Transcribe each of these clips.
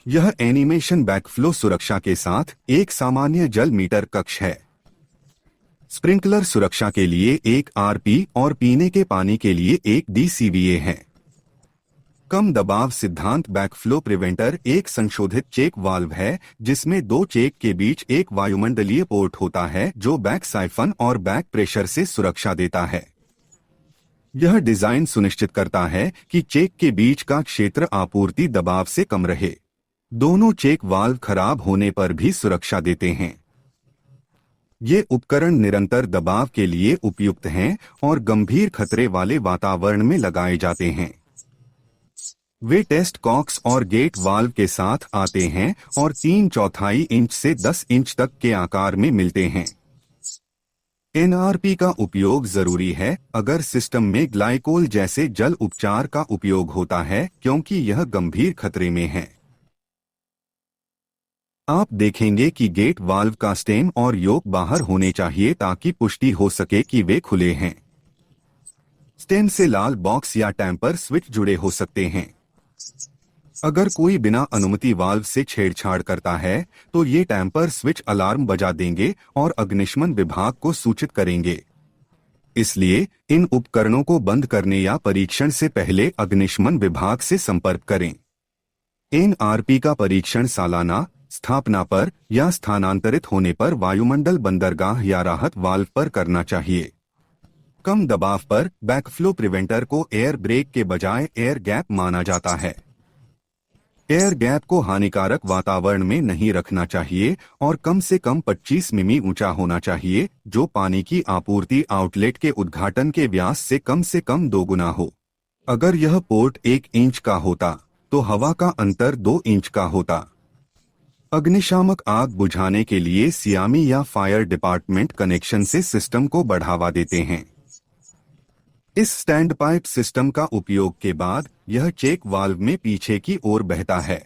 यह animation backflow सुरक्षा के साथ एक सामान्य जल मीटर कक्ष है। स्प्रिंकलर सुरक्षा के लिए एक आरपी और पीने के पानी के लिए एक डीसीवीए है। कम दबाव सिद्धांत बैकफ्लो प्रिवेंटर एक संशोधित चेक वाल्व है जिसमें दो चेक के बीच एक वायुमंडलीय पोर्ट होता है जो बैक साइफन और बैक प्रेशर से सुरक्षा देता है। यह डिजाइन सुनिश्चित करता है कि चेक के बीच का क्षेत्र आपूर्ति दबाव से कम रहे। दोनों चेक वाल्व खराब होने पर भी सुरक्षा देते हैं। ये उपकरण निरंतर दबाव के लिए उपयुक्त हैं और गंभीर खतरे वाले वातावरण में लगाए जाते हैं। वे टेस्ट कॉक्स और गेट वाल्व के साथ आते हैं और 3/4 इंच से 10 इंच तक के आकार में मिलते हैं। एनआरपी का उपयोग जरूरी है अगर सिस्टम में ग्लाइकोल जैसे जल उपचार का उपयोग होता है क्योंकि यह गंभीर खतरे में है। आप देखेंगे कि गेट वाल्व का स्टेम और योक बाहर होने चाहिए ताकि पुष्टि हो सके कि वे खुले हैं। स्टेम से लाल बॉक्स या टेम्पर स्विच जुड़े हो सकते हैं। अगर कोई बिना अनुमति वाल्व से छेड़छाड़ करता है तो ये टेम्पर स्विच अलार्म बजा देंगे और अग्निशमन विभाग को सूचित करेंगे। इसलिए इन उपकरणों को बंद करने या परीक्षण से पहले अग्निशमन विभाग से संपर्क करें। एनआरपी का परीक्षण सालाना, स्थापना पर या स्थानांतरित होने पर वायुमंडल बंदरगाह या राहत वाल्व पर करना चाहिए। कम दबाव पर बैकफ्लो प्रिवेंटर को एयर ब्रेक के बजाय एयर गैप माना जाता है। एयर गैप को हानिकारक वातावरण में नहीं रखना चाहिए और कम से कम 25 मिमी ऊंचा होना चाहिए जो पानी की आपूर्ति आउटलेट के उद्घाटन के व्यास से कम 2 गुना हो। अगर यह पोर्ट 1 इंच का होता तो हवा का अंतर 2 इंच का होता। अग्निशामक आग बुझाने के लिए सियामी या फायर डिपार्टमेंट कनेक्शन से सिस्टम को बढ़ावा देते हैं। इस स्टैंड पाइप सिस्टम का उपयोग के बाद यह चेक वाल्व में पीछे की ओर बहता है।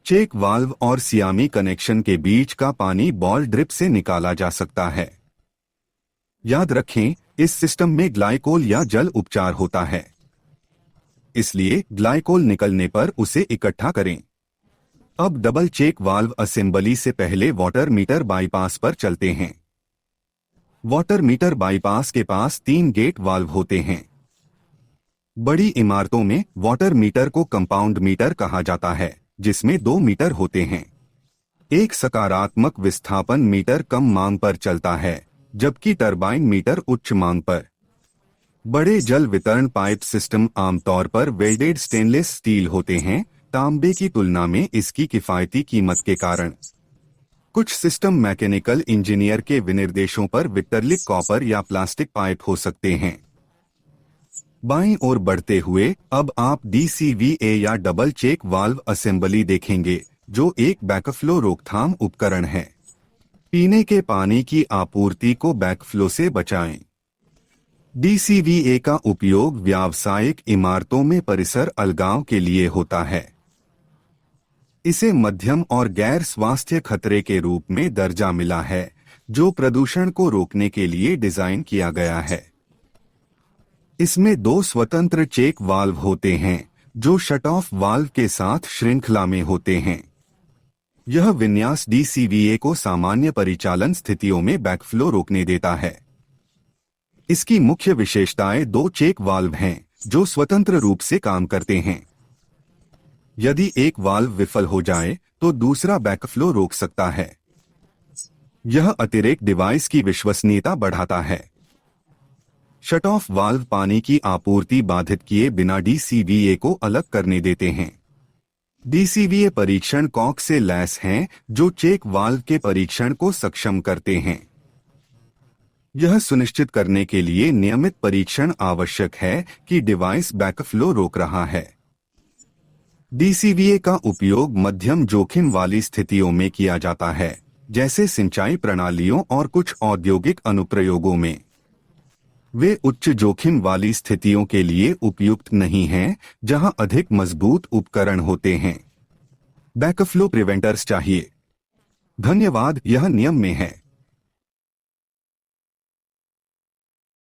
चेक वाल्व और सियामी कनेक्शन के बीच का पानी बॉल ड्रिप से निकाला जा सकता है। याद रखें, इस सिस्टम में ग्लाइकोल या जल उपचार होता है, इसलिए ग्लाइकोल निकलने पर उसे इकट्ठा करें। अब डबल चेक वाल्व असेंबली से पहले वाटर मीटर बाईपास पर चलते हैं। वाटर मीटर बाईपास के पास 3 गेट वाल्व होते हैं। बड़ी इमारतों में वाटर मीटर को कंपाउंड मीटर कहा जाता है जिसमें 2 मीटर होते हैं। एक सकारात्मक विस्थापन मीटर कम मांग पर चलता है जबकि टरबाइन मीटर उच्च मांग पर। बड़े जल वितरण पाइप सिस्टम आमतौर पर वेल्डेड स्टेनलेस स्टील होते हैं तांबे की तुलना में इसकी किफायती कीमत के कारण। कुछ सिस्टम मैकेनिकल इंजीनियर के विनिर्देशों पर विट्रलिक कॉपर या प्लास्टिक पाइप हो सकते हैं। बाईं ओर बढ़ते हुए अब आप डीसीवीए या डबल चेक वाल्व असेंबली देखेंगे जो एक बैकफ्लो रोकथाम उपकरण है। पीने के पानी की आपूर्ति को बैकफ्लो से बचाएं। डीसीवीए का उपयोग व्यावसायिक इमारतों में परिसर अलगाव के लिए होता है। इसे मध्यम और गैर स्वास्थ्य खतरे के रूप में दर्जा मिला है जो प्रदूषण को रोकने के लिए डिजाइन किया गया है। इसमें 2 स्वतंत्र चेक वाल्व होते हैं जो शट ऑफ वाल्व के साथ श्रृंखला में होते हैं। यह विन्यास डीसीवीए को सामान्य परिचालन स्थितियों में बैकफ्लो रोकने देता है। इसकी मुख्य विशेषताएं 2 चेक वाल्व हैं जो स्वतंत्र रूप से काम करते हैं। यदि एक वाल्व विफल हो जाए तो दूसरा बैकफ्लो रोक सकता है। यह अतिरिक्त डिवाइस की विश्वसनीयता बढ़ाता है। शट ऑफ वाल्व पानी की आपूर्ति बाधित किए बिना डीसीवीए को अलग करने देते हैं। डीसीवीए परीक्षण कॉक से लैस हैं जो चेक वाल्व के परीक्षण को सक्षम करते हैं। यह सुनिश्चित करने के लिए नियमित परीक्षण आवश्यक है कि डिवाइस बैकफ्लो रोक रहा है। डीसीवीए का उपयोग मध्यम जोखिम वाली स्थितियों में किया जाता है जैसे सिंचाई प्रणालियों और कुछ औद्योगिक अनुप्रयोगों में। वे उच्च जोखिम वाली स्थितियों के लिए उपयुक्त नहीं हैं जहां अधिक मजबूत उपकरण होते हैं। बैकफ्लो प्रिवेंटर्स चाहिए। धन्यवाद, यह नियम में है।